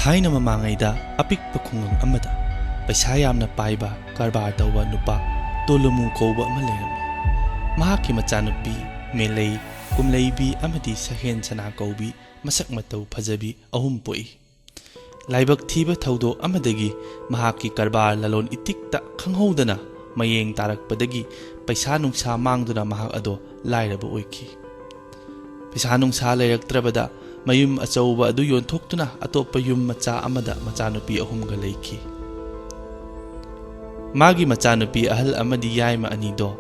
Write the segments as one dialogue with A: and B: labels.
A: ꯊꯥꯏꯅ ꯃꯃꯥꯡꯉꯩꯗ ꯑꯄꯤꯛꯄ ꯈꯨꯡꯒꯪ ꯑꯃꯗ ꯄꯩꯁꯥ ꯌꯥꯝꯅ ꯄꯥꯏꯕ ꯀꯔꯕꯥꯔ ꯇꯧꯕ ꯅꯨꯄꯥ ꯇꯣꯂꯨꯃꯨ ꯀꯧꯕ ꯑꯃ ꯂꯩꯔꯝꯃꯤ꯫ ꯃꯍꯥꯛꯀꯤ ꯃꯆꯥꯅꯨꯄꯤ ꯃꯦꯂꯩ, ꯀꯨꯝꯂꯩꯕꯤ ꯑꯃꯗꯤ ꯁꯍꯦꯟꯁꯅꯥ ꯀꯧꯕꯤ ꯃꯁꯛ ꯃꯇꯧ ꯐꯖꯕꯤ ꯑꯍꯨꯝ ꯄꯣꯛꯏ꯫ ꯂꯥꯏꯕꯛ ꯊꯤꯕ ꯊꯧꯗꯣꯛ ꯑꯃꯗꯒꯤ ꯃꯍꯥꯛꯀꯤ ꯀꯔꯕꯥꯔ ꯂꯂꯣꯟ ꯏꯇꯤꯛꯇ ꯈꯪꯍꯧꯗꯅ ꯃꯌꯦꯡ ꯇꯥꯔꯛꯄꯗꯒꯤ ꯄꯩꯁꯥ ꯅꯨꯡꯁꯥ ꯃꯥꯡꯗꯨꯅ ꯃꯍꯥꯛ ꯑꯗꯣ ꯂꯥꯏꯔꯕ ꯑꯣꯏꯈꯤ꯫ ꯄꯩꯁꯥ ꯅꯨꯡꯁꯥ ꯂꯩꯔꯛꯇ꯭ꯔꯕꯗ ꯃꯌꯨꯝ ꯑꯆꯧꯕ ꯑꯗꯨ ꯌꯣꯟꯊꯣꯛꯇꯨꯅ ꯑꯇꯣꯞꯄ ꯌꯨꯝ ꯃꯆꯥ ꯑꯃꯗ ꯃꯆꯥꯅꯨꯄꯤ ꯑꯍꯨꯝꯒ ꯂꯩꯈꯤ꯫ ꯃꯥꯒꯤ ꯃꯆꯥꯅꯨꯄꯤ ꯑꯍꯜ ꯑꯃꯗꯤ ꯌꯥꯏꯃ ꯑꯅꯤꯗꯣ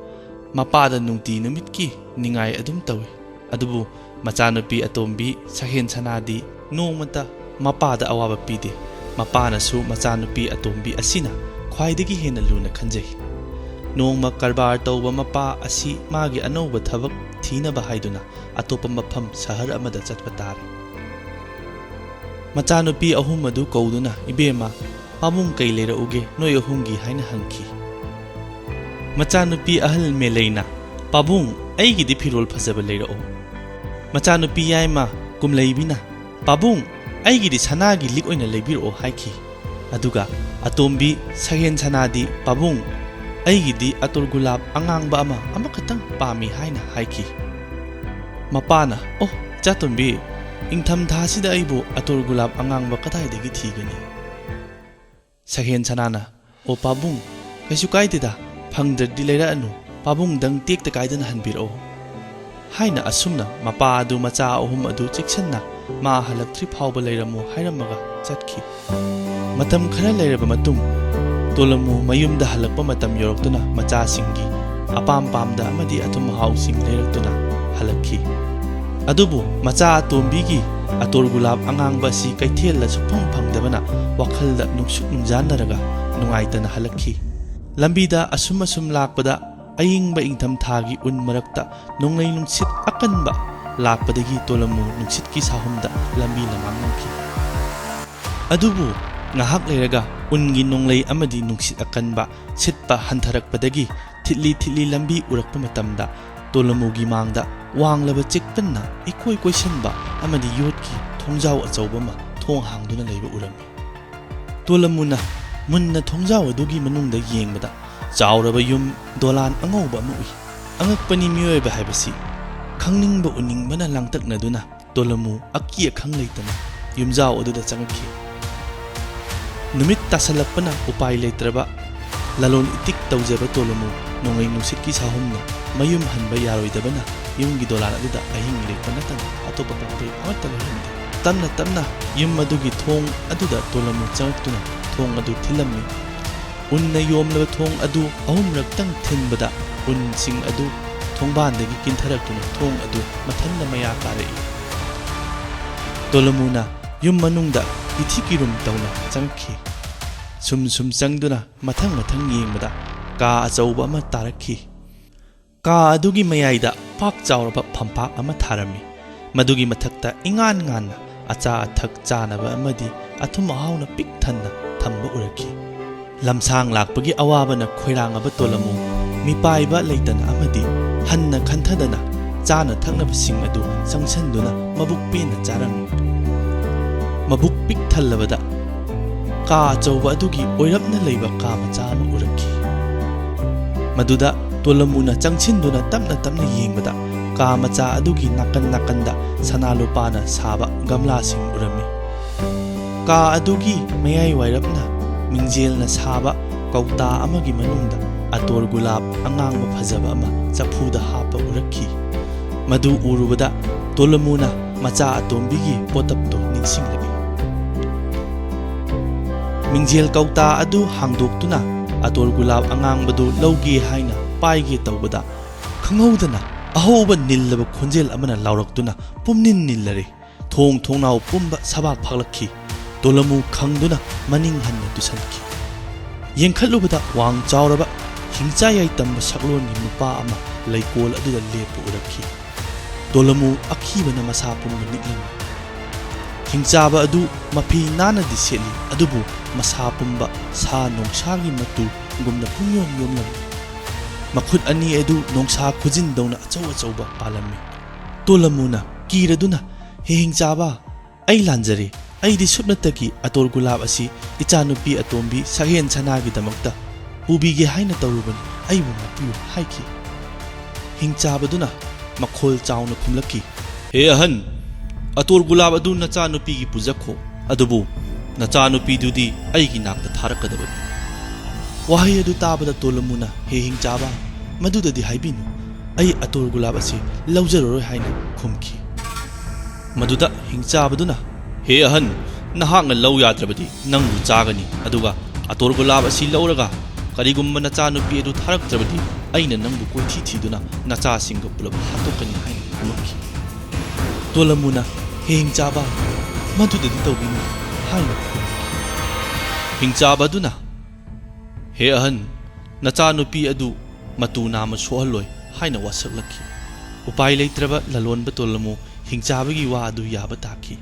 A: ꯃꯄꯥꯗ ꯅꯨꯡꯇꯤ ꯅꯨꯃꯤꯠꯀꯤ ꯅꯤꯡꯉꯥꯏ ꯑꯗꯨꯝ ꯇꯧꯏ꯫ ꯑꯗꯨꯕꯨ ꯃꯆꯥꯅꯨꯄꯤ ꯑꯇꯣꯝꯕꯤ ꯁꯍꯦꯟꯁꯅꯥꯗꯤ ꯅꯣꯡꯃꯇ ꯃꯄꯥꯗ ꯑꯋꯥꯕ ꯄꯤꯗꯦ꯫ ꯃꯄꯥꯅꯁꯨ ꯃꯆꯥꯅꯨꯄꯤ ꯑꯇꯣꯝꯕꯤ ꯑꯁꯤꯅ ꯈ꯭ꯋꯥꯏꯗꯒꯤ ꯍꯦꯟꯅ ꯂꯨꯅ ꯈꯟꯖꯩ꯫ ꯅꯣꯡꯃ ꯀꯔꯕꯥꯔ ꯇꯧꯕ ꯃꯄꯥ ꯑꯁꯤ ꯃꯥꯒꯤ ꯑꯅꯧꯕ ꯊꯕꯛ ꯊꯤꯅꯕ ꯍꯥꯏꯗꯨꯅ ꯑꯇꯣꯞꯄ ꯃꯐꯝ ꯁꯍꯔ ꯑꯃꯗ ꯆꯠꯄ ꯇꯥꯔꯦ꯫ ꯃꯆꯥꯅꯨꯄꯤ ꯑꯍꯨꯝ ꯑꯗꯨ ꯀꯧꯗꯨꯅ "ꯏꯕꯦꯝꯃ, ꯄꯥꯕꯨꯡ ꯀꯩ ꯂꯩꯔꯛꯎꯒꯦ ꯅꯣꯏ ꯑꯍꯨꯝꯒꯤ?" ꯍꯥꯏꯅ ꯍꯪꯈꯤ꯫ ꯃꯆꯥꯅꯨꯄꯤ ꯑꯍꯜ ꯃꯦꯂꯩꯅ "ꯄꯥꯕꯨꯡ, ꯑꯩꯒꯤꯗꯤ ꯐꯤꯔꯣꯜ ꯐꯖꯕ ꯂꯩꯔꯛꯑꯣ." ꯃꯆꯥꯅꯨꯄꯤ ꯌꯥꯏꯃ ꯀꯨꯝꯂꯩꯕꯤꯅ "ꯄꯥꯕꯨꯡ, ꯑꯩꯒꯤꯗꯤ ꯁꯅꯥꯒꯤ ꯂꯤꯛ ꯑꯣꯏꯅ ꯂꯩꯕꯤꯔꯛꯑꯣ" ꯍꯥꯏꯈꯤ꯫ ꯑꯗꯨꯒ ꯑꯇꯣꯝꯕꯤ ꯁꯍꯦꯟꯁꯅꯥꯗꯤ "ꯄꯥꯕꯨꯡ, ꯑꯩꯒꯤꯗꯤ ꯑꯇꯔ ꯒꯨꯂꯥꯞ ꯑꯉꯥꯡꯕ ꯑꯃꯈꯛꯇꯪ ꯄꯥꯝꯃꯤ" ꯍꯥꯏꯅ ꯍꯥꯏꯈꯤ꯫ ꯃꯄꯥꯅ "ꯑꯣ ꯏꯆꯥꯇꯣꯝꯕꯤ, ꯏꯪꯊꯝꯊꯥꯁꯤꯗ ꯑꯩꯕꯨ ꯑꯇꯔ ꯒꯨꯂꯥꯞ ꯑꯉꯥꯡꯕ ꯀꯗꯥꯏꯗꯒꯤ ꯊꯤꯒꯅꯤ?" ꯁꯍꯦꯟꯁꯅꯥꯅ "ꯑꯣ ꯄꯥꯕꯨꯡ, ꯀꯩꯁꯨ ꯀꯥꯏꯗꯦꯗ, ꯐꯪꯗ꯭ꯔꯗꯤ ꯂꯩꯔꯛꯑꯅꯨ, ꯄꯥꯕꯨꯡꯗꯪ ꯇꯦꯛꯇ ꯀꯥꯏꯗꯅ ꯍꯟꯕꯤꯔꯛꯑꯣ" ꯍꯥꯏꯅ ꯑꯁꯨꯝꯅ ꯃꯄꯥ ꯑꯗꯨ ꯃꯆꯥ ꯑꯍꯨꯝ ꯑꯗꯨ ꯆꯦꯛꯁꯤꯟꯅ ꯃꯥ ꯍꯜꯂꯛꯇ꯭ꯔꯤ ꯐꯥꯎꯕ ꯂꯩꯔꯝꯃꯨ ꯍꯥꯏꯔꯝꯃꯒ ꯆꯠꯈꯤ꯫ ꯃꯇꯝ ꯈꯔ ꯂꯩꯔꯕ ꯃꯇꯨꯡ ꯇꯣꯂꯨꯃꯨ ꯃꯌꯨꯝꯗ ꯍꯜꯂꯛꯄ ꯃꯇꯝ ꯌꯧꯔꯛꯇꯨꯅ ꯃꯆꯥꯁꯤꯡꯒꯤ ꯑꯄꯥꯝ ꯄꯥꯝꯗ ꯑꯃꯗꯤ ꯑꯊꯨꯝ ꯑꯍꯥꯎꯁꯤꯡ ꯂꯩꯔꯛꯇꯨꯅ ꯍꯜꯂꯛꯈꯤ꯫ ꯑꯗꯨꯕꯨ ꯃꯆꯥ ꯑꯇꯣꯝꯕꯤꯒꯤ ꯑꯇꯔ ꯒꯨꯂꯥꯞ ꯑꯉꯥꯡꯕ ꯑꯁꯤ ꯀꯩꯊꯦꯜꯗ ꯁꯨꯛꯐꯪ ꯐꯪꯗꯕꯅ ꯋꯥꯈꯜꯗ ꯅꯨꯡꯁꯨꯛ ꯅꯨꯡꯖꯥꯟꯅꯔꯒ ꯅꯨꯡꯉꯥꯏꯇꯅ ꯍꯜꯂꯛꯈꯤ꯫ ꯂꯝꯕꯤꯗ ꯑꯁꯨꯝ ꯂꯥꯛꯄꯗ ꯑꯏꯪꯕ ꯏꯪꯊꯝꯊꯥꯒꯤ ꯎꯟ ꯃꯔꯛꯇ ꯅꯣꯡꯂꯩ ꯅꯨꯡꯁꯤꯠ ꯑꯀꯟꯕ ꯂꯥꯛꯄꯗꯒꯤ ꯇꯣꯂꯨꯃꯨ ꯅꯨꯡꯁꯤꯠꯀꯤ ꯁꯥꯍꯨꯝꯗ ꯂꯝꯕꯤ ꯂꯝꯍꯥꯡ ꯉꯝꯈꯤ꯫ ꯑꯗꯨꯕꯨ ꯉꯥꯏꯍꯥꯛ ꯂꯩꯔꯒ ꯎꯟꯒꯤ ꯅꯣꯡꯂꯩ ꯑꯃꯗꯤ ꯅꯨꯡꯁꯤꯠ ꯑꯀꯟꯕ ꯁꯤꯠꯄ ꯍꯟꯊꯔꯛꯄꯗꯒꯤ ꯊꯤꯠꯂꯤ ꯂꯝꯕꯤ ꯎꯔꯛꯄ ꯃꯇꯝꯗ ꯇꯣꯂꯨꯃꯨꯒꯤ ꯃꯥꯡꯗ ꯋꯥꯡꯂꯕ ꯆꯦꯛꯄꯟꯅ ꯏꯀꯣꯏ ꯀꯣꯏꯁꯟꯕ ꯑꯃꯗꯤ ꯌꯣꯠꯀꯤ ꯊꯣꯡꯖꯥꯎ ꯑꯆꯧꯕ ꯑꯃ ꯊꯣꯡ ꯍꯥꯡꯗꯨꯅ ꯂꯩꯕ ꯎꯔꯝꯃꯤ꯫ ꯇꯣꯂꯨꯃꯨꯅ ꯃꯨꯟꯅ ꯊꯣꯡꯖꯥꯎ ꯑꯗꯨꯒꯤ ꯃꯅꯨꯡꯗ ꯌꯦꯡꯕꯗ ꯆꯥꯎꯔꯕ ꯌꯨꯝ ꯗꯣꯂꯥꯟ ꯑꯉꯧꯕ ꯑꯃ ꯎꯏ꯫ ꯑꯉꯛꯄꯅꯤ ꯃꯤꯑꯣꯏꯕ ꯍꯥꯏꯕꯁꯤ! ꯈꯪꯅꯤꯡꯕ ꯎꯅꯤꯡꯕꯅ ꯂꯥꯡꯇꯛꯅꯗꯨꯅ ꯇꯣꯂꯨꯃꯨ ꯑꯀꯤ ꯑꯈꯪ ꯂꯩꯇꯅ ꯌꯨꯝꯖꯥꯎ ꯑꯗꯨꯗ ꯆꯪꯉꯛꯈꯤ꯫ ꯅꯨꯃꯤꯠ ꯇꯥꯁꯜꯂꯛꯄꯅ ꯎꯄꯥꯏ ꯂꯩꯇ꯭ꯔꯕ ꯂꯂꯣꯟ ꯏꯇꯤꯛ ꯇꯧꯖꯕ ꯇꯣꯂꯨꯃꯨ ꯅꯣꯡꯂꯩ ꯅꯨꯡꯁꯤꯠꯀꯤ ꯁꯥꯍꯨꯝꯅ ꯃꯌꯨꯝ ꯍꯟꯕ ꯌꯥꯔꯣꯏꯗꯕꯅ ꯌꯨꯝꯒꯤ ꯗꯣꯂꯥꯟ ꯑꯗꯨꯗ ꯑꯍꯤꯡ ꯂꯦꯛꯄ ꯅꯠꯇꯅ ꯑꯇꯣꯞꯄ ꯄꯥꯝꯕꯩ ꯑꯃꯠꯇ ꯂꯩꯔꯝꯗꯦ꯫ ꯇꯞꯅ ꯌꯨꯝ ꯑꯗꯨꯒꯤ ꯊꯣꯡ ꯑꯗꯨꯗ ꯇꯣꯂꯨꯃꯨ ꯆꯪꯉꯛꯇꯨꯅ ꯊꯣꯡ ꯑꯗꯨ ꯊꯤꯜꯂꯝꯃꯤ꯫ ꯎꯟꯅ ꯌꯣꯝꯂꯕ ꯊꯣꯡ ꯑꯗꯨ ꯑꯍꯨꯝꯔꯛꯇꯪ ꯊꯤꯟꯕꯗ ꯎꯟꯁꯤꯡ ꯑꯗꯨ ꯊꯣꯡꯕꯥꯟꯗꯒꯤ ꯀꯤꯟꯊꯔꯛꯇꯨꯅ ꯊꯣꯡ ꯑꯗꯨ ꯃꯊꯟꯗ ꯃꯌꯥ ꯀꯥꯔꯛꯏ꯫ ꯇꯣꯂꯨꯃꯨꯅ ꯌꯨꯝ ꯃꯅꯨꯡꯗ ꯀꯤꯊꯤ ꯀꯤꯔꯨꯝ ꯇꯧꯅ ꯆꯪꯉꯛꯈꯤ꯫ ꯁꯨꯝ ꯆꯪꯗꯨꯅ ꯃꯊꯪ ꯌꯦꯡꯕꯗ ꯀꯥ ꯑꯆꯧꯕ ꯑꯃ ꯇꯥꯔꯛꯈꯤ꯫ ꯀꯥ ꯑꯗꯨꯒꯤ ꯃꯌꯥꯏꯗ ꯄꯥꯛ ꯆꯥꯎꯔꯕ ꯐꯝꯄꯥꯛ ꯑꯃ ꯊꯥꯔꯝꯃꯤ꯫ ꯃꯗꯨꯒꯤ ꯃꯊꯛꯇ ꯏꯉꯥꯟ ꯉꯥꯟꯅ ꯑꯆꯥ ꯑꯊꯛ ꯆꯥꯅꯕ ꯑꯃꯗꯤ ꯑꯊꯨꯝ ꯑꯍꯥꯎꯅ ꯄꯤꯛ ꯊꯟꯅ ꯊꯝꯕ ꯎꯔꯛꯈꯤ꯫ ꯂꯝꯁꯥꯡ ꯂꯥꯛꯄꯒꯤ ꯑꯋꯥꯕꯅ ꯈꯣꯏꯔꯥꯡꯉꯕ ꯇꯣꯂꯨꯃꯨ ꯃꯤꯄꯥꯏꯕ ꯂꯩꯇꯅ ꯑꯃꯗꯤ ꯍꯟꯅ ꯈꯟꯊꯗꯅ ꯆꯥꯅ ꯊꯛꯅꯕꯁꯤꯡ ꯑꯗු ꯆꯪꯁꯤꯟꯗꯨꯅ ꯃꯕꯨꯛ ꯄꯦꯟꯅ ꯆꯥꯔꯝꯃꯤ꯫ ꯃꯕꯨꯛ ꯄꯤꯛ ꯊꯜꯂꯕꯗ ꯀꯥ ꯑꯆꯧꯕ ꯑꯗꯨꯒꯤ ꯑꯣꯏꯔꯞꯅ ꯂꯩꯕ ꯀꯥ ꯃꯆꯥ ꯑꯃ ꯎꯔꯛꯈꯤ꯫ ꯃꯗꯨꯗ ꯇꯣꯂꯨꯃꯨꯅ ꯆꯪꯁꯤꯟꯗꯨꯅ ꯇꯞꯅ ꯌꯦꯡꯕꯗ ꯀꯥ ꯃꯆꯥ ꯑꯗꯨꯒꯤ ꯅꯥꯀꯟꯗ ꯁꯅꯥ ꯂꯨꯄꯥꯅ ꯁꯥꯕ ꯒꯝꯂꯥꯁꯤꯡ ꯎꯔꯝꯃꯤ꯫ ꯀꯥ ꯑꯗꯨꯒꯤ ꯃꯌꯥꯏ ꯋꯥꯏꯔꯞꯅ ꯃꯤꯡꯖꯦꯜꯅ ꯁꯥꯕ ꯀꯧꯇꯥ ꯑꯃꯒꯤ ꯃꯅꯨꯡꯗ ꯑꯇꯔ ꯒꯨꯂꯥꯞ ꯑꯉꯥꯡꯕ ꯐꯖꯕ ꯑꯃ ꯆꯐꯨꯗ ꯍꯥꯞꯄ ꯎꯔꯛꯈꯤ꯫ ꯃꯗꯨ ꯎꯔꯨꯕꯗ ꯇꯣꯂꯨꯃꯨꯅ ꯃꯆꯥ ꯑꯇꯣꯝꯕꯤꯒꯤ ꯄꯣꯇꯞꯇꯣ ꯅꯤꯡꯁꯤꯡꯂꯛꯏ꯫ ꯃꯤꯡꯖꯦꯜ ꯀꯧꯇꯥ ꯑꯗꯨ ꯍꯥꯡꯗꯣꯛꯇꯨꯅ ꯑꯇꯔ ꯒꯨꯂꯥꯞ ꯑꯉꯥꯡꯕꯗꯨ ꯂꯧꯒꯦ ꯍꯥꯏꯅ ꯄꯥꯏꯒꯦ ꯇꯧꯕꯗ ꯈꯪꯍꯧꯗꯅ ꯑꯍꯧꯕ ꯅꯤꯜꯂꯕ ꯈꯣꯟꯖꯦꯜ ꯑꯃꯅ ꯂꯥꯎꯔꯛꯇꯨꯅ ꯄꯨꯝꯅꯤꯟ ꯅꯤꯜꯂꯔꯦ꯫ ꯊꯣꯡꯅꯥꯎ ꯄꯨꯝꯕ ꯁꯕꯥꯛ ꯐꯥꯛꯂꯛꯈꯤ꯫ ꯇꯣꯂꯨꯃꯨ ꯈꯪꯗꯨꯅ ꯃꯅꯤꯡ ꯍꯟꯅ ꯇꯨꯁꯟꯈꯤ꯫ ꯌꯦꯡꯈꯠꯂꯨꯕꯗ ꯋꯥꯡ ꯆꯥꯎꯔꯕ ꯍꯤꯡꯆꯥ ꯌꯥꯏꯇꯝꯕ ꯁꯛꯂꯣꯟꯒꯤ ꯅꯨꯄꯥ ꯑꯃ ꯂꯩꯀꯣꯜ ꯑꯗꯨꯗ ꯂꯦꯞꯄ ꯎꯔꯛꯈꯤ꯫ ꯇꯣꯂꯨꯃꯨ ꯑꯀꯤꯕꯅ ꯃꯁꯥ ꯄꯨꯝꯕ ꯅꯤꯛꯂꯝꯃꯤ꯫ ꯍꯤꯡꯆꯥꯕ ꯑꯗꯨ ꯃꯐꯤ ꯅꯥꯟꯅꯗꯤ ꯁꯦꯠꯂꯤ, ꯑꯗꯨꯕꯨ ꯃꯁꯥ ꯄꯨꯝꯕ ꯁꯥ ꯅꯣꯡꯁꯥꯒꯤ ꯃꯇꯨꯒꯨꯝꯅ ꯄꯨꯡꯌꯣꯝ ꯌꯣꯝꯂꯝꯃꯤ꯫ ꯃꯈꯨꯠ ꯑꯅꯤ ꯑꯗꯨ ꯅꯣꯡꯁꯥ ꯈꯨꯖꯤꯟꯗꯧꯅ ꯑꯆꯧꯕ ꯄꯥꯜꯂꯝꯃꯤ꯫ ꯇꯣꯂꯨꯃꯨꯅ ꯀꯤꯔꯗꯨꯅ "ꯍꯦ ꯍꯤꯡꯆꯥꯕ, ꯑꯩ ꯂꯥꯟꯖꯔꯦ, ꯑꯩꯗꯤ ꯁꯨꯞꯅꯇꯒꯤ ꯑꯇꯣꯔ ꯑꯁꯤ ꯏꯆꯥꯅꯨꯄꯤ ꯑꯇꯣꯝꯕꯤ ꯁꯛꯍꯦꯟ-ꯁꯅꯥꯒꯤꯗꯃꯛꯇ ꯄꯨꯕꯤꯒꯦ ꯍꯥꯏꯅ ꯇꯧꯔꯨꯕꯅꯤ, ꯑꯩꯕꯨ ꯉꯥꯛꯄꯤꯌꯨ ꯍꯥꯏꯈꯤ꯫ ꯍꯤꯡꯆꯥꯕꯗꯨꯅ ꯃꯈꯣꯜ ꯆꯥꯎꯅ ꯈꯨꯝꯂꯛꯈꯤ, ꯍꯦ ꯑꯍꯟ, ꯑꯇꯣꯔ ꯑꯗꯨ ꯅꯆꯥꯅꯨꯄꯤꯒꯤ ꯄꯨꯖꯈꯣ, ꯑꯗꯨꯕꯨ ꯅꯆꯥꯅꯨꯄꯤꯗꯨꯗꯤ ꯑꯩꯒꯤ ꯅꯥꯛꯇ ꯊꯥꯔꯛꯀꯗꯕꯅꯤ꯫ ꯋꯥꯍꯩ ꯑꯗꯨ ꯇꯥꯕꯗ ꯇꯣꯂꯃꯨꯅ, ꯍꯦ ꯍꯤꯡꯆꯥꯕ, ꯃꯗꯨꯗꯗꯤ ꯍꯥꯏꯕꯤꯅꯨ, ꯑꯩ ꯑꯇꯣꯔ ꯑꯁꯤ ꯂꯧꯖꯔꯔꯣꯏ ꯍꯥꯏꯅ ꯈꯨꯝꯈꯤ꯫ ꯃꯗꯨꯗ ꯍꯤꯡꯆꯥꯕꯗꯨꯅ, ꯍꯦ ꯑꯍꯟ, ꯅꯍꯥꯛꯅ ꯂꯧ ꯌꯥꯗ꯭ꯔꯕꯗꯤ ꯅꯪꯕꯨ ꯆꯥꯒꯅꯤ, ꯑꯗꯨꯒ ꯑꯇꯣꯔ ꯑꯁꯤ ꯂꯧꯔꯒ ꯀꯔꯤꯒꯨꯝꯕ ꯅꯆꯥꯅꯨꯄꯤ ꯑꯗꯨ ꯊꯥꯔꯛꯇ꯭ꯔꯕꯗꯤ ꯑꯩꯅ ꯅꯪꯕꯨ ꯀꯣꯏꯊꯤ ꯊꯤꯗꯨꯅ ꯅꯆꯥꯁꯤꯡꯒ ꯄꯨꯂꯞ ꯍꯥꯠꯇꯣꯛꯀꯅꯤ ꯍꯥꯏꯅ ꯈꯨꯝꯂꯛꯈꯤ꯫ ꯇꯣꯂꯃꯨꯅ, ꯍꯦ ꯍꯤꯡꯆꯥꯕ, ꯃꯗꯨꯗꯗꯤ ꯇꯧꯕꯤꯅꯨ ꯍꯥꯏꯅ ꯈꯨꯝꯈꯤ꯫ ꯍꯤꯡꯆꯥꯕ ꯑꯗꯨꯅ, ꯍꯦ ꯑꯍꯟ, ꯅꯆꯥꯅꯨꯄꯤ ꯑꯗꯨ ꯃꯇꯨ ꯅꯥꯝꯃ ꯁꯣꯛꯍꯜꯂꯣꯏ ꯍꯥꯏꯅ ꯋꯥꯁꯛꯂꯛꯈꯤ꯫ ꯎꯄꯥꯏ ꯂꯩꯇ꯭ꯔꯕ ꯂꯂꯣꯟꯕ ꯇꯣꯂꯃꯨ ꯍꯤꯡꯆꯥꯕꯒꯤ ꯋꯥ ꯑꯗꯨ ꯌꯥꯕ ꯇꯥꯈꯤ꯫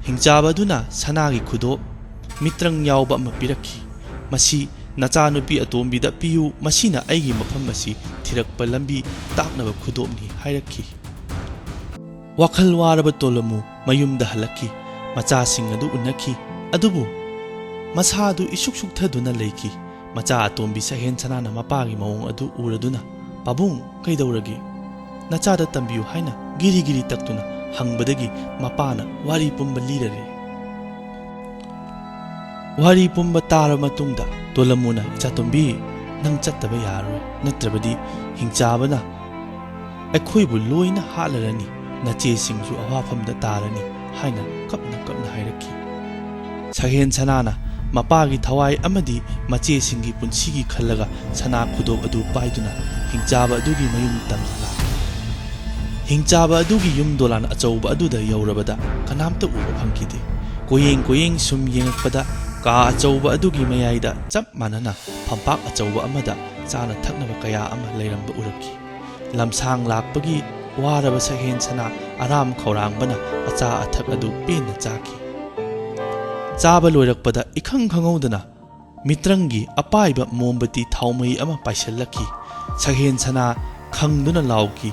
A: ꯍꯤꯡꯆꯥꯕ ꯑꯗꯨꯅ ꯁꯅꯥꯒꯤ ꯈꯨꯗꯣꯞ ꯃꯤꯇ꯭ꯔꯪ ꯌꯥꯎꯕ ꯑꯃ ꯄꯤꯔꯛꯈꯤ꯫ ꯃꯁꯤ ꯅꯆꯥꯅꯨꯄꯤ ꯑꯇꯣꯝꯕꯤꯗ ꯄꯤꯌꯨ, ꯃꯁꯤꯅ ꯑꯩꯒꯤ ꯃꯐꯝ ꯑꯁꯤ ꯊꯤꯔꯛꯄ ꯂꯝꯕꯤ ꯇꯥꯛꯅꯕ ꯈꯨꯗꯣꯞꯅꯤ ꯍꯥꯏꯔꯛꯈꯤ꯫ ꯋꯥꯈꯜ ꯋꯥꯔꯕ ꯇꯣꯂꯃꯨ ꯃꯌꯨꯝꯗ ꯍꯜꯂꯛꯈꯤ꯫ ꯃꯆꯥꯁꯤꯡ ꯑꯗꯨ ꯎꯅꯈꯤ, ꯑꯗꯨꯕꯨ ꯃꯁꯥꯗꯨ ꯏꯁꯨꯛ ꯁꯨꯛꯊꯗꯨꯅ ꯂꯩꯈꯤ꯫ ꯃꯆꯥ ꯑꯇꯣꯝꯕꯤ ꯁꯛꯍꯦꯟ-ꯁꯅꯥꯅ ꯃꯄꯥꯒꯤ ꯃꯑꯣꯡ ꯑꯗꯨ ꯎꯔꯗꯨꯅ, ꯄꯥꯕꯨꯡ, ꯀꯩꯗꯧꯔꯒꯦ? ꯅꯆꯥꯗ ꯇꯝꯕꯤꯌꯨ ꯍꯥꯏꯅ ꯒꯤꯔꯤ ꯒꯤꯔꯤ ꯇꯛꯇꯨꯅ ꯍꯪꯕꯗꯒꯤ ꯃꯄꯥꯅ ꯋꯥꯔꯤ ꯄꯨꯝꯕ ꯂꯤꯔꯔꯦ꯫ ꯋꯥꯔꯤ ꯄꯨꯝꯕ ꯇꯥꯔꯕ ꯃꯇꯨꯡꯗ ꯇꯣꯂꯃꯨꯅ, ꯏꯆꯥꯇꯣꯝꯕꯤ, ꯅꯪ ꯆꯠꯇꯕ ꯌꯥꯔꯔꯣꯏ, ꯅꯠꯇ꯭ꯔꯕꯗꯤ ꯍꯤꯡꯆꯥꯕꯅ ꯑꯩꯈꯣꯏꯕꯨ ꯂꯣꯏꯅ ꯍꯥꯠꯂꯔꯅꯤ, ꯅꯆꯦꯁꯤꯡꯁꯨ ꯑꯋꯥꯐꯝꯗ ꯇꯥꯔꯅꯤ ꯍꯥꯏꯅ ꯀꯞꯅ ꯀꯞꯅ ꯍꯥꯏꯔꯛꯈꯤ꯫ ꯁꯛꯍꯦꯟ-ꯁꯅꯥꯅ ꯃꯄꯥꯒꯤ ꯊꯋꯥꯏ ꯑꯃꯗꯤ ꯃꯆꯦꯁꯤꯡꯒꯤ ꯄꯨꯟꯁꯤꯒꯤ ꯈꯜꯂꯒ ꯁꯅꯥ ꯈꯨꯗꯣꯞ ꯑꯗꯨ ꯄꯥꯏꯗꯨꯅ ꯍꯤꯡꯆꯥꯕ ꯑꯗꯨꯒꯤ ꯃꯌꯨꯝ ꯇꯝꯅ ꯂꯥꯛꯈꯤ꯫ ꯍꯤꯡꯆꯥꯕ ꯑꯗꯨꯒꯤ ꯌꯨꯝ ꯗꯣꯂꯥꯟ ꯑꯆꯧꯕ ꯑꯗꯨꯗ ꯌꯧꯔꯕꯗ ꯀꯅꯥꯝꯇ ꯎꯕ ꯐꯪꯈꯤꯗꯦ꯫ ꯀꯣꯌꯦꯡ ꯁꯨꯝ ꯌꯦꯡꯉꯛꯄꯗ ꯀꯥ ꯑꯆꯧꯕ ꯑꯗꯨꯒꯤ ꯃꯌꯥꯏꯗ ꯆꯞ ꯃꯥꯟꯅꯅ ꯐꯝꯄꯥꯛ ꯑꯆꯧꯕ ꯑꯃꯗ ꯆꯥꯅ ꯊꯛꯅꯕ ꯀꯌꯥ ꯑꯃ ꯂꯩꯔꯝꯕ ꯎꯔꯛꯈꯤ꯫ ꯂꯝꯁꯥꯡ ꯂꯥꯛꯄꯒꯤ ꯋꯥꯔꯕ ꯁꯛꯍꯦꯟ-ꯁꯅꯥ ꯑꯔꯥꯝ ꯈꯧꯔꯥꯡꯕꯅ ꯑꯆꯥ ꯑꯊꯛ ꯑꯗꯨ ꯄꯦꯟꯅ ꯆꯥꯈꯤ꯫ ꯆꯥꯕ ꯂꯣꯏꯔꯛꯄꯗ ꯏꯈꯪ ꯈꯪꯍꯧꯗꯅ ꯃꯤꯇ꯭ꯔꯪꯒꯤ ꯑꯄꯥꯏꯕ ꯃꯣꯝꯕꯇꯤ ꯊꯥꯎꯃꯩ ꯑꯃ ꯄꯥꯏꯁꯤꯜꯂꯛꯈꯤ꯫ ꯁꯛꯍꯦꯟ-ꯁꯅꯥ ꯈꯪꯗꯨꯅ ꯂꯥꯎꯈꯤ,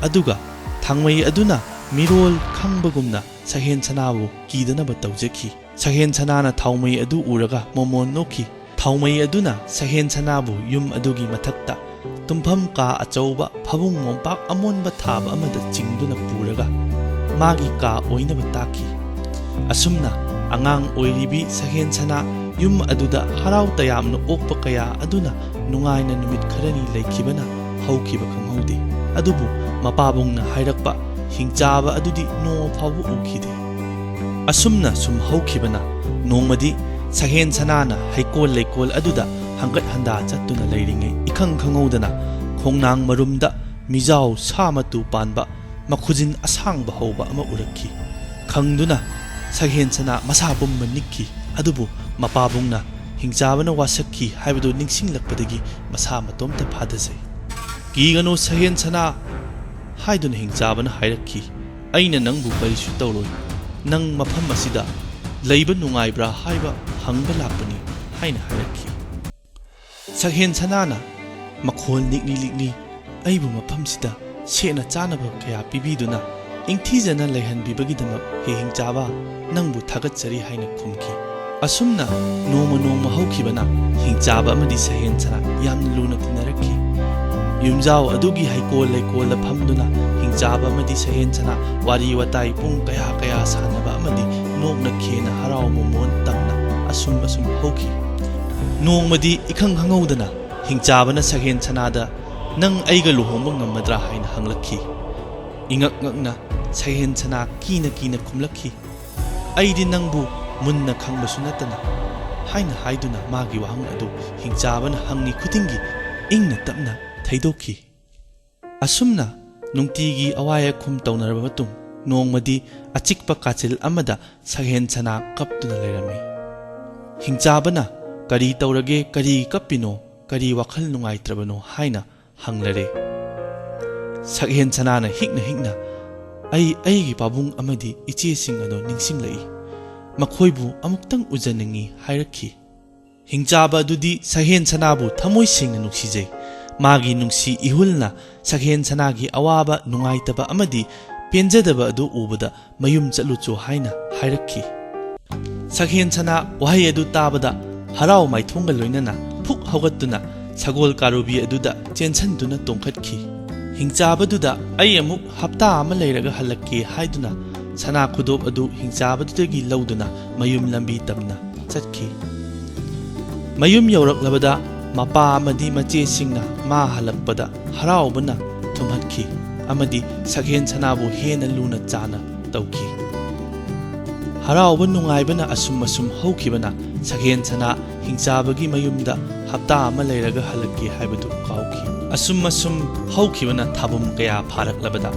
A: ꯑꯗꯨꯒ ꯊꯥꯡꯃꯩ ꯑꯗꯨꯅ ꯃꯤꯔꯣꯜ ꯈꯪꯕꯒꯨꯝꯅ ꯁꯛꯍꯦꯟ-ꯁꯅꯥꯕꯨ ꯀꯤꯗꯅꯕ ꯇꯧꯖꯈꯤ꯫ ꯁꯛꯍꯦꯟ-ꯁꯅꯥꯅ ꯊꯥꯎꯃꯩ ꯑꯗꯨ ꯎꯔꯒ ꯃꯣꯃꯣꯟ ꯅꯣꯛꯈꯤ꯫ ꯊꯥꯎꯃꯩ ꯑꯗꯨꯅ ꯁꯛꯍꯦꯟ-ꯁꯅꯥꯕꯨ ꯌꯨꯝ ꯑꯗꯨꯒꯤ ꯃꯊꯛꯇ ꯇꯨꯝꯐꯝ ꯀꯥ ꯑꯆꯧꯕ ꯐꯃꯨꯡ ꯃꯣꯝꯄꯥꯛ ꯑꯃꯣꯟꯕ ꯊꯥꯕ ꯑꯃꯗ ꯆꯤꯡꯗꯨꯅ ꯄꯨꯔꯒ ꯃꯥꯒꯤ ꯀꯥ ꯑꯣꯏꯅꯕ ꯇꯥꯛꯈꯤ꯫ ꯑꯁꯨꯝꯅ ꯑꯉꯥꯡ ꯑꯣꯏꯔꯤꯕꯤ ꯁꯛꯍꯦꯟ-ꯁꯅꯥ ꯌꯨꯝ ꯑꯗꯨꯗ ꯍꯔꯥꯎ ꯇꯌꯥꯝꯅ ꯑꯣꯛꯄ ꯀꯌꯥ ꯑꯗꯨꯅ ꯅꯨꯡꯉꯥꯏꯅ ꯅꯨꯃꯤꯠ ꯈꯔꯅꯤ ꯂꯩꯈꯤꯕꯅ ꯍꯧꯈꯤꯕ ꯈꯪꯍꯧꯗꯦ꯫ ꯑꯗꯨꯕꯨ ꯃꯄꯥꯕꯨꯡꯅ ꯍꯥꯏꯔꯛꯄ ꯍꯤꯡꯆꯥꯕ ꯑꯗꯨꯗꯤ ꯅꯣꯡꯃ ꯐꯥꯎꯕ ꯎꯈꯤꯗꯦ꯫ ꯑꯁꯨꯝꯅ ꯁꯨꯝ ꯍꯧꯈꯤꯕꯅ ꯅꯣꯡꯃꯗꯤ ꯁꯛꯍꯦꯟ-ꯁꯅꯥꯅ ꯍꯩꯀꯣꯜ ꯂꯩꯀꯣꯜ ꯑꯗꯨꯗ ꯍꯪꯒꯠ ꯍꯟꯗꯥ ꯆꯠꯇꯨꯅ ꯂꯩꯔꯤꯉꯩ ꯏꯈꯪ ꯈꯪꯍꯧꯗꯅ ꯈꯣꯡꯅꯥꯡ ꯃꯔꯨꯝꯗ ꯃꯤꯖꯥꯎ ꯁꯥ ꯃꯇꯨ ꯄꯥꯟꯕ ꯃꯈꯨꯖꯤꯟ ꯑꯁꯥꯡꯕ ꯍꯧꯕ ꯑꯃ ꯎꯔꯛꯈꯤ꯫ ꯈꯪꯗꯨꯅ ꯁꯛꯍꯦꯟ-ꯁꯅꯥ ꯃꯁꯥ ꯄꯨꯝꯕ ꯅꯤꯛꯈꯤ꯫ ꯑꯗꯨꯕꯨ ꯃꯄꯥꯕꯨꯡꯅ ꯍꯤꯡꯆꯥꯕꯅ ꯋꯥꯁꯛꯈꯤ ꯍꯥꯏꯕꯗꯨ ꯅꯤꯡꯁꯤꯡꯂꯛꯄꯗꯒꯤ ꯃꯁꯥ ꯃꯇꯣꯝꯇ ꯐꯥꯗꯖꯩ꯫ ꯀꯤꯒꯅꯨ ꯁꯛꯍꯦꯟ-ꯁꯅꯥ ꯍꯥꯏꯗꯨꯅ ꯍꯤꯡꯆꯥꯕꯅ ꯍꯥꯏꯔꯛꯈꯤ, ꯑꯩꯅ ꯅꯪꯕꯨ ꯀꯔꯤꯁꯨ ꯇꯧꯔꯣꯏ, ꯅꯪ ꯃꯐꯝ ꯑꯁꯤꯗ ꯂꯩꯕ ꯅꯨꯡꯉꯥꯏꯕ꯭ꯔꯥ ꯍꯥꯏꯕ ꯍꯪꯕ ꯂꯥꯛꯄꯅꯤ ꯍꯥꯏꯅ ꯍꯥꯏꯔꯛꯈꯤ꯫ ꯁꯛꯍꯦꯟ-ꯁꯅꯥꯅ ꯃꯈꯣꯜ ꯅꯤꯛꯂꯤ ꯅꯤꯛꯂꯤ ꯑꯩꯕꯨ ꯃꯐꯝꯁꯤꯗ ꯁꯦꯠꯅ ꯆꯥꯅꯕ ꯀꯌꯥ ꯄꯤꯕꯤꯗꯨꯅ ꯏꯪꯊꯤꯖꯅ ꯂꯩꯍꯟꯕꯤꯕꯒꯤꯗꯃꯛ ꯍꯦ ꯍꯤꯡꯆꯥꯕ, ꯅꯪꯕꯨ ꯊꯥꯒꯠꯆꯔꯤ ꯍꯥꯏꯅ ꯈꯨꯝꯈꯤ꯫ ꯑꯁꯨꯝꯅ ꯅꯣꯡꯃ ꯍꯧꯈꯤꯕꯅ ꯍꯤꯡꯆꯥꯕ ꯑꯃꯗꯤ ꯁꯛꯍꯦꯟ-ꯁꯅꯥ ꯌꯥꯝꯅ ꯂꯨꯅ ꯇꯤꯟꯅꯔꯛꯈꯤ꯫ ꯌꯨꯝꯖꯥꯎ ꯑꯗꯨꯒꯤ ꯍꯩꯀꯣꯜ ꯂꯩꯀꯣꯜꯗ ꯐꯝꯗꯨꯅ ꯍꯤꯡꯆꯥꯕ ꯑꯃꯗꯤ ꯁꯛꯍꯦꯟ-ꯁꯅꯥ ꯋꯥꯔꯤ ꯋꯥꯇꯥꯏ ꯄꯨꯡ ꯀꯌꯥ ꯁꯥꯟꯅꯕ ꯑꯃꯗꯤ ꯅꯣꯛꯅ ꯈꯦꯅ ꯍꯔꯥꯎ ꯃꯣꯃꯣꯟ ꯇꯝꯅ ꯑꯁꯨꯝ ꯍꯧꯈꯤ꯫ ꯅꯣꯡꯃꯗꯤ ꯏꯈꯪ ꯈꯪꯍꯧꯗꯅ ꯍꯤꯡꯆꯥꯕꯅ ꯁꯛꯍꯦꯟ-ꯁꯅꯥꯗ ꯅꯪ ꯑꯩꯒ ꯂꯨꯍꯣꯡꯕ ꯉꯝꯃꯗ꯭ꯔꯥ ꯍꯥꯏꯅ ꯍꯪꯂꯛꯈꯤ꯫ ꯏꯉꯛ ꯉꯛꯅ ꯁꯛꯍꯦꯟ-ꯁꯅꯥ ꯀꯤꯅ ꯈꯨꯝꯂꯛꯈꯤ, ꯑꯩꯗꯤ ꯅꯪꯕꯨ ꯃꯨꯟꯅ ꯈꯪꯕꯁꯨ ꯅꯠꯇꯅ ꯍꯥꯏꯅ ꯍꯥꯏꯗꯨꯅ ꯃꯥꯒꯤ ꯋꯥꯍꯪ ꯑꯗꯨ ꯍꯤꯡꯆꯥꯕꯅ ꯍꯪꯉꯤ ꯈꯨꯗꯤꯡꯒꯤ ꯏꯪꯅ ꯇꯞꯅ ꯊꯩꯗꯣꯛꯈꯤ꯫ ꯑꯁꯨꯝꯅ ꯅꯨꯡꯇꯤꯒꯤ ꯑꯋꯥꯏ ꯑꯈꯨꯝ ꯇꯧꯅꯔꯕ ꯃꯇꯨꯡ ꯅꯣꯡꯃꯗꯤ ꯑꯆꯤꯛꯄ ꯀꯥꯆꯤꯜ ꯑꯃꯗ ꯁꯛꯍꯦꯟ-ꯁꯅꯥ ꯀꯞꯇꯨꯅ ꯂꯩꯔꯝꯃꯤ꯫ ꯍꯤꯡꯆꯥꯕꯅ ꯀꯔꯤ ꯇꯧꯔꯒꯦ, ꯀꯔꯤ ꯀꯞꯄꯤꯅꯣ, ꯀꯔꯤ ꯋꯥꯈꯜ ꯅꯨꯡꯉꯥꯏꯇ꯭ꯔꯕꯅꯣ ꯍꯥꯏꯅ ꯍꯪꯂꯔꯦ꯫ ꯁꯛꯍꯦꯟ-ꯁꯅꯥꯅ ꯍꯤꯛꯅ ꯑꯩꯒꯤ ꯄꯥꯕꯨꯡ ꯑꯃꯗꯤ ꯏꯆꯦꯁꯤꯡ ꯑꯗꯣ ꯅꯤꯡꯁꯤꯡꯂꯛꯏ, ꯃꯈꯣꯏꯕꯨ ꯑꯃꯨꯛꯇꯪ ꯎꯖꯅꯤꯡꯉꯤ ꯍꯥꯏꯔꯛꯈꯤ꯫ ꯍꯤꯡꯆꯥꯕ ꯑꯗꯨꯗꯤ ꯁꯛꯍꯦꯟ-ꯁꯅꯥꯕꯨ ꯊꯃꯣꯏ ꯁꯦꯡꯅ ꯅꯨꯡꯁꯤꯖꯩ꯫ ꯃꯥꯒꯤ ꯅꯨꯡꯁꯤ ꯏꯍꯨꯜꯅ ꯁꯛꯍꯦꯟ-ꯁꯅꯥꯒꯤ ꯑꯋꯥꯕ ꯅꯨꯡꯉꯥꯏꯇꯕ ꯑꯃꯗꯤ ꯄꯦꯟꯖꯗꯕ ꯑꯗꯨ ꯎꯕꯗ ꯃꯌꯨꯝ ꯆꯠꯂꯨꯆꯣ ꯍꯥꯏꯅ ꯍꯥꯏꯔꯛꯈꯤ꯫ ꯁꯛꯍꯦꯟꯁꯅꯥ ꯋꯥꯍꯩ ꯑꯗꯨ ꯇꯥꯕꯗ ꯍꯔꯥꯎ ꯃꯥꯏꯊꯣꯡꯒ ꯂꯣꯏꯅꯅ ꯐꯨꯛ ꯍꯧꯒꯠꯇꯨꯅ ꯁꯒꯣꯜ ꯀꯥꯔꯨꯕꯤ ꯑꯗꯨꯗ ꯆꯦꯟꯁꯤꯟꯗꯨꯅ ꯇꯣꯡꯈꯠꯈꯤ꯫ ꯍꯤꯡꯆꯥꯕꯗꯨꯗ ꯑꯩ ꯑꯃꯨꯛ ꯍꯞꯇꯥ ꯑꯃ ꯂꯩꯔꯒ ꯍꯜꯂꯛꯀꯦ ꯍꯥꯏꯗꯨꯅ ꯁꯅꯥ ꯈꯨꯗꯣꯞ ꯑꯗꯨ ꯍꯤꯡꯆꯥꯕꯗꯨꯗꯒꯤ ꯂꯧꯗꯨꯅ ꯃꯌꯨꯝ ꯂꯝꯕꯤ ꯇꯝꯅ ꯆꯠꯈꯤ꯫ ꯃꯌꯨꯝ ꯌꯧꯔꯛꯂꯕꯗ ꯃꯄꯥ ꯑꯃꯗꯤ ꯃꯆꯦꯁꯤꯡꯅ ꯃꯥ ꯍꯜꯂꯛꯄꯗ ꯍꯔꯥꯎꯕꯅ ꯊꯨꯝꯍꯠꯈꯤ ꯑꯃꯗꯤ ꯁꯛꯍꯦꯟꯁꯅꯥꯕꯨ ꯍꯦꯟꯅ ꯂꯨꯅ ꯆꯥꯅ ꯇꯧꯈꯤ꯫ ꯍꯔꯥꯎꯕ ꯅꯨꯡꯉꯥꯏꯕꯅ ꯑꯁꯨꯝ ꯍꯧꯈꯤꯕꯅ ꯁꯛꯍꯦꯟꯁꯅꯥ ꯍꯤꯡꯆꯥꯕꯒꯤ ꯃꯌꯨꯝꯗ ꯍꯞꯇꯥ ꯑꯃ ꯂꯩꯔꯒ ꯍꯜꯂꯛꯀꯦ ꯍꯥꯏꯕꯗꯨ ꯀꯥꯎꯈꯤ꯫ ꯑꯁꯨꯝ ꯍꯧꯈꯤꯕꯅ ꯊꯥꯕꯨꯝ ꯀꯌꯥ ꯐꯥꯔꯛꯂꯕꯗ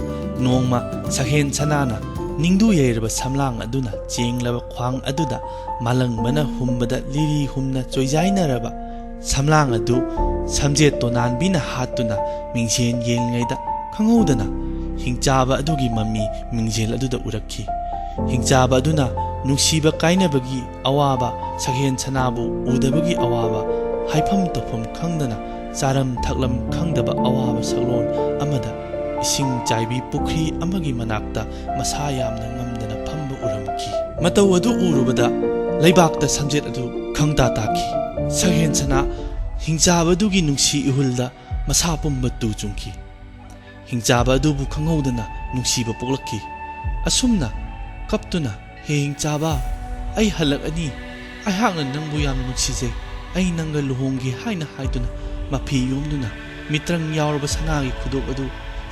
A: ꯅꯣꯡꯃ ꯁꯛꯍꯦꯟꯁꯅꯥꯅ ꯅꯤꯡꯗꯨ ꯌꯩꯔꯕ ꯁꯝꯂꯥꯡ ꯑꯗꯨꯅ ꯆꯦꯡꯂꯕ ꯈ꯭ꯋꯥꯡ ꯑꯗꯨꯗ ꯃꯥꯂꯪꯕꯅ ꯍꯨꯝꯕꯗ ꯂꯤꯔꯤ ꯍꯨꯝꯅ ꯆꯣꯏꯖꯥꯏꯅꯔꯕ ꯁꯝꯂꯥꯡ ꯑꯗꯨ ꯁꯝꯖꯦꯠ ꯇꯣꯅꯥꯟꯕꯤꯅ ꯍꯥꯠꯇꯨꯅ ꯃꯤꯡꯁꯦꯜ ꯌꯦꯡꯂꯤꯉꯩꯗ ꯈꯪꯍꯧꯗꯅ ꯍꯤꯡꯆꯥꯕ ꯑꯗꯨꯒꯤ ꯃꯃꯤ ꯃꯤꯡꯖꯦꯜ ꯑꯗꯨꯗ ꯎꯔꯛꯈꯤ꯫ ꯍꯤꯡꯆꯥꯕ ꯑꯗꯨꯅ ꯅꯨꯡꯁꯤꯕ ꯀꯥꯏꯅꯕꯒꯤ ꯑꯋꯥꯕ, ꯁꯛꯍꯦꯟꯁꯅꯥꯕꯨ ꯎꯗꯕꯒꯤ ꯑꯋꯥꯕ, ꯍꯥꯏꯐꯝ ꯇꯧꯐꯝ ꯈꯪꯗꯅ ꯆꯥꯔꯝ ꯊꯛꯂꯝ ꯈꯪꯗꯕ ꯑꯋꯥꯕ ꯁꯛꯂꯣꯟ ꯑꯃꯗ ꯏꯁꯤꯡ ꯆꯥꯏꯕꯤ ꯄꯨꯈ꯭ꯔꯤ ꯑꯃꯒꯤ ꯃꯅꯥꯛꯇ ꯃꯁꯥ ꯌꯥꯝꯅ ꯉꯝꯗꯅ ꯐꯝꯕ ꯎꯔꯝꯈꯤ꯫ ꯃꯇꯧ ꯑꯗꯨ ꯎꯔꯨꯕꯗ ꯂꯩꯕꯥꯛꯇ ꯁꯝꯖꯦꯠ ꯑꯗꯨ ꯈꯪꯇꯥ ꯇꯥꯈꯤ꯫ ꯁꯛꯍꯦꯟꯁꯅꯥ ꯍꯤꯡꯆꯥꯕꯗꯨꯒꯤ ꯅꯨꯡꯁꯤ ꯏꯍꯨꯜꯗ ꯃꯁꯥ ꯄꯨꯝꯕ ꯇꯨ ꯆꯨꯡꯈꯤ꯫ ꯍꯤꯡꯆꯥꯕ ꯑꯗꯨꯕꯨ ꯈꯪꯍꯧꯗꯅ ꯅꯨꯡꯁꯤꯕ ꯄꯣꯛꯂꯛꯈꯤ꯫ ꯑꯁꯨꯝꯅ ꯀꯞꯇꯨꯅ ꯍꯦ ꯍꯤꯡꯆꯥꯕ, ꯑꯩ ꯍꯜꯂꯛꯑꯅꯤ, ꯑꯩꯍꯥꯛꯅ ꯅꯪꯕꯨ ꯌꯥꯝꯅ ꯅꯨꯡꯁꯤꯖꯩ, ꯑꯩ ꯅꯪꯒ ꯂꯨꯍꯣꯡꯒꯦ ꯍꯥꯏꯅ ꯍꯥꯏꯗꯨꯅ ꯃꯐꯤ ꯌꯣꯝꯗꯨꯅ ꯃꯤꯇ꯭ꯔꯪ ꯌꯥꯎꯔꯕ ꯁꯅꯥꯒꯤ ꯈꯨꯗꯣꯞ ꯑꯗꯨ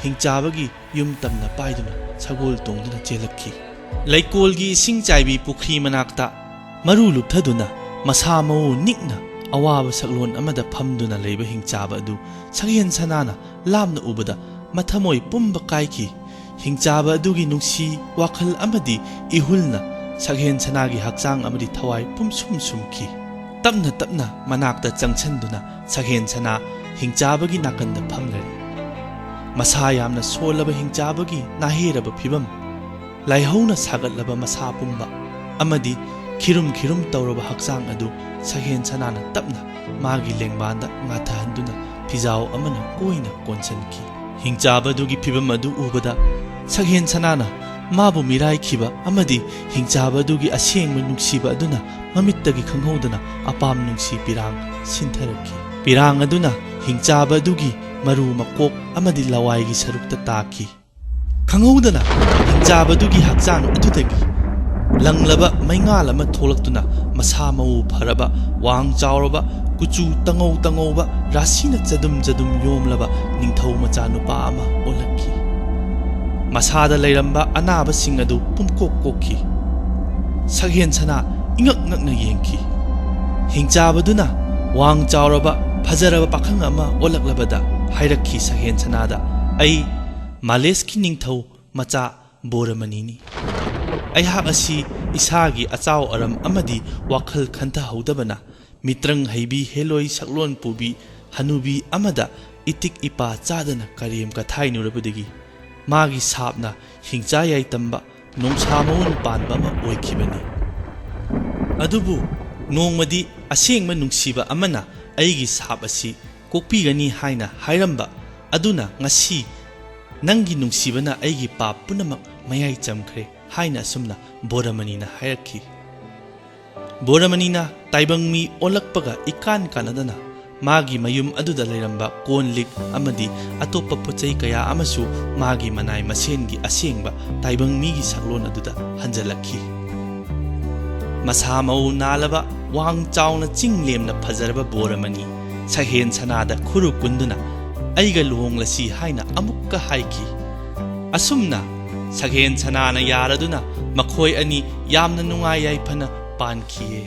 A: ꯍꯤꯡꯆꯥꯕꯒꯤ ꯌꯨꯝ ꯇꯝꯅ ꯄꯥꯏꯗꯨꯅ ꯁꯒꯣꯜ ꯇꯣꯡꯗꯨꯅ ꯆꯦꯜꯂꯛꯈꯤ꯫ ꯂꯩꯀꯣꯜꯒꯤ ꯏꯁꯤꯡ ꯆꯥꯏꯕꯤ ꯄꯨꯈ꯭ꯔꯤ ꯃꯅꯥꯛꯇ ꯃꯔꯨ ꯂꯨꯞꯊꯗꯨꯅ ꯃꯁꯥ ꯃꯎ ꯅꯤꯛꯅ ꯑꯋꯥꯕ ꯁꯛꯂꯣꯟ ꯑꯃꯗ ꯐꯝꯗꯨꯅ ꯂꯩꯕ ꯍꯤꯡꯆꯥꯕ ꯑꯗꯨ ꯁꯛꯍꯦꯟꯁꯅꯥꯅ ꯂꯥꯞꯅ ꯎꯕꯗ ꯃꯊꯃꯣꯏ ꯄꯨꯝꯕ ꯀꯥꯏꯈꯤ꯫ ꯍꯤꯡꯆꯥꯕ ꯑꯗꯨꯒꯤ ꯅꯨꯡꯁꯤ ꯋꯥꯈꯜ ꯑꯃꯗꯤ ꯏꯍꯨꯜꯅ ꯁꯛꯍꯦꯟꯁꯅꯥꯒꯤ ꯍꯛꯆꯥꯡ ꯑꯃꯗꯤ ꯊꯋꯥꯏ ꯄꯨꯝꯁꯨꯝ ꯁꯨꯝꯈꯤ꯫ ꯇꯞꯅ ꯃꯅꯥꯛꯇ ꯆꯪꯁꯤꯟꯗꯨꯅ ꯁꯛꯍꯦꯟꯁꯅꯥ ꯍꯤꯡꯆꯥꯕꯒꯤ ꯅꯥꯀꯟꯗ ꯐꯝꯂꯔꯤ꯫ ꯃꯁꯥ ꯌꯥꯝꯅ ꯁꯣꯜꯂꯕ ꯍꯤꯡꯆꯥꯕꯒꯤ ꯅꯥꯍꯦꯔꯕ ꯐꯤꯕꯝ, ꯂꯥꯏꯍꯧꯅ ꯁꯥꯒꯠꯂꯕ ꯃꯁꯥ ꯄꯨꯝꯕ ꯑꯃꯗꯤ ꯈꯤꯔꯨꯝ ꯇꯧꯔꯕ ꯍꯛꯆꯥꯡ ꯑꯗꯨ ꯁꯛꯍꯦꯟꯁꯅꯥꯅ ꯇꯞꯅ ꯃꯥꯒꯤ ꯂꯦꯡꯕꯥꯟꯗ ꯉꯥꯊꯍꯟꯗꯨꯅ ꯐꯤꯖꯥꯎ ꯑꯃꯅ ꯀꯣꯏꯅ ꯀꯣꯟꯁꯤꯟꯈꯤ꯫ ꯍꯤꯡꯆꯥꯕꯗꯨꯒꯤ ꯐꯤꯕꯝ ꯑꯗꯨ ꯎꯕꯗ ꯁꯛꯍꯦꯟꯁꯅꯥꯅ ꯃꯥꯕꯨ ꯃꯤꯔꯥꯏꯈꯤꯕ ꯑꯃꯗꯤ ꯍꯤꯡꯆꯥꯕꯗꯨꯒꯤ ꯑꯁꯦꯡꯕ ꯅꯨꯡꯁꯤꯕ ꯑꯗꯨꯅ ꯃꯃꯤꯠꯇꯒꯤ ꯈꯪꯍꯧꯗꯅ ꯑꯄꯥꯝ ꯅꯨꯡꯁꯤ ꯄꯤꯔꯥꯡ ꯁꯤꯟꯊꯔꯛꯈꯤ꯫ ꯄꯤꯔꯥꯡ ꯑꯗꯨꯅ ꯍꯤꯡꯆꯥꯕ ꯑꯗꯨꯒꯤ ꯃꯔꯨ ꯃꯀꯣꯛ ꯑꯃꯗꯤ ꯂꯋꯥꯏꯒꯤ ꯁꯔꯨꯛꯇ ꯇꯥꯈꯤ꯫ ꯈꯪꯍꯧꯗꯅ ꯍꯤꯡꯆꯥꯕꯗꯨꯒꯤ ꯍꯛꯆꯥꯡ ꯑꯗꯨꯗꯒꯤ ꯂꯪꯂꯕ ꯃꯩꯉꯥꯜ ꯑꯃ ꯊꯣꯛꯂꯛꯇꯨꯅ ꯃꯁꯥ ꯃꯎ ꯐꯔꯕ, ꯋꯥꯡ ꯆꯥꯎꯔꯕ, ꯀꯨꯆꯨ ꯇꯉꯧꯕ, ꯔꯥꯁꯤꯅ ꯆꯗꯨꯝ ꯌꯣꯝꯂꯕ ꯅꯤꯡꯊꯧ ꯃꯆꯥ ꯅꯨꯄꯥ ꯑꯃ ꯑꯣꯜꯂꯛꯈꯤ꯫ ꯃꯁꯥꯗ ꯂꯩꯔꯝꯕ ꯑꯅꯥꯕꯁꯤꯡ ꯑꯗꯨ ꯄꯨꯝꯀꯣꯛ ꯀꯣꯛꯈꯤ꯫ ꯁꯛꯍꯦꯟꯁꯅꯥ ꯏꯉꯛ ꯉꯛꯅ ꯌꯦꯡꯈꯤ꯫ ꯍꯤꯡꯆꯥꯕꯗꯨꯅ ꯋꯥꯡ ꯆꯥꯎꯔꯕ ꯐꯖꯔꯕ ꯄꯥꯈꯪ ꯑꯃ ꯑꯣꯜꯂꯛꯂꯕꯗ ꯍꯥꯏꯔꯛꯈꯤ ꯁꯛꯍꯦꯟꯁꯅꯥꯗ, ꯑꯩ ꯃꯥꯂꯦꯁꯀꯤ ꯅꯤꯡꯊꯧ ꯃꯆꯥ ꯕꯣꯔꯃꯅꯤꯅꯤ꯫ ꯑꯩꯍꯥꯛ ꯑꯁꯤ ꯏꯁꯥꯒꯤ ꯑꯆꯥꯎ ꯑꯔꯝ ꯑꯃꯗꯤ ꯋꯥꯈꯜ ꯈꯟꯊꯍꯧꯗꯕꯅ ꯃꯤꯇ꯭ꯔꯪ ꯍꯩꯕꯤ ꯍꯦꯂꯣꯏ ꯁꯛꯂꯣꯟ ꯄꯨꯕꯤ ꯍꯅꯨꯕꯤ ꯑꯃꯗ ꯏꯇꯤꯛ ꯏꯄꯥ ꯆꯥꯗꯅ ꯀꯔꯦꯝ ꯀꯊꯥꯏꯅꯨꯔꯕꯗꯒꯤ ꯃꯥꯒꯤ ꯁꯥꯞꯅ ꯍꯤꯡꯆꯥ ꯌꯥꯏꯇꯝꯕ ꯅꯣꯡꯁꯥ ꯃꯎꯟ ꯄꯥꯟꯕ ꯑꯃ ꯑꯣꯏꯈꯤꯕꯅꯤ꯫ ꯑꯗꯨꯕꯨ ꯅꯣꯡꯃꯗꯤ ꯑꯁꯦꯡꯕ ꯅꯨꯡꯁꯤꯕ ꯑꯃꯅ ꯑꯩꯒꯤ ꯁꯥꯞ ꯑꯁꯤ ꯀꯣꯛꯄꯤꯒꯅꯤ ꯍꯥꯏꯅ ꯍꯥꯏꯔꯝꯕ ꯑꯗꯨꯅ ꯉꯁꯤ ꯅꯪꯒꯤ ꯅꯨꯡꯁꯤꯕꯅ ꯑꯩꯒꯤ ꯄꯥꯞ ꯄꯨꯝꯅꯃꯛ ꯃꯌꯥꯏ ꯆꯝꯈ꯭ꯔꯦ ꯍꯥꯏꯅ ꯑꯁꯨꯝꯅ ꯕꯣꯔꯃꯅꯤꯅ ꯍꯥꯏꯔꯛꯈꯤ꯫ ꯕꯣꯔꯃꯅꯤꯅ ꯇꯥꯏꯕꯪ ꯃꯤ ꯑꯣꯜꯂꯛꯄꯒ ꯏꯀꯥꯟ ꯀꯥꯟꯅꯗꯅ ꯃꯥꯒꯤ ꯃꯌꯨꯝ ꯑꯗꯨꯗ ꯂꯩꯔꯝꯕ ꯀꯣꯟ ꯂꯤꯛ ꯑꯃꯗꯤ ꯑꯇꯣꯞꯄ ꯄꯣꯠꯆꯩ ꯀꯌꯥ ꯑꯃꯁꯨ ꯃꯥꯒꯤ ꯃꯅꯥꯏ ꯃꯁꯦꯟꯒꯤ ꯑꯁꯦꯡꯕ ꯇꯥꯏꯕꯪ ꯃꯤꯒꯤ ꯁꯛꯂꯣꯟ ꯑꯗꯨꯗ ꯍꯟꯖꯜꯂꯛꯈꯤ꯫ ꯃꯁꯥ ꯃꯎ ꯅꯥꯜꯂꯕ, ꯋꯥꯡ ꯆꯥꯎꯅ ꯆꯤꯡ ꯂꯦꯝꯅ ꯐꯖꯔꯕ ꯕꯣꯔꯃꯅꯤ ꯁꯛꯍꯦꯟꯁꯅꯥꯗ ꯈꯨꯔꯨ ꯀꯨꯟꯗꯨꯅ ꯑꯩꯒ ꯂꯨꯍꯣꯡꯂꯁꯤ ꯍꯥꯏꯅ ꯑꯃꯨꯛꯀ ꯍꯥꯏꯈꯤ꯫ ꯑꯁꯨꯝꯅ ꯁꯛꯍꯦꯟꯁꯅꯥꯅ ꯌꯥꯔꯗꯨꯅ ꯃꯈꯣꯏ ꯑꯅꯤ ꯌꯥꯝꯅ ꯅꯨꯡꯉꯥꯏ ꯌꯥꯏꯐꯅ ꯄꯥꯟꯈꯤꯌꯦ꯫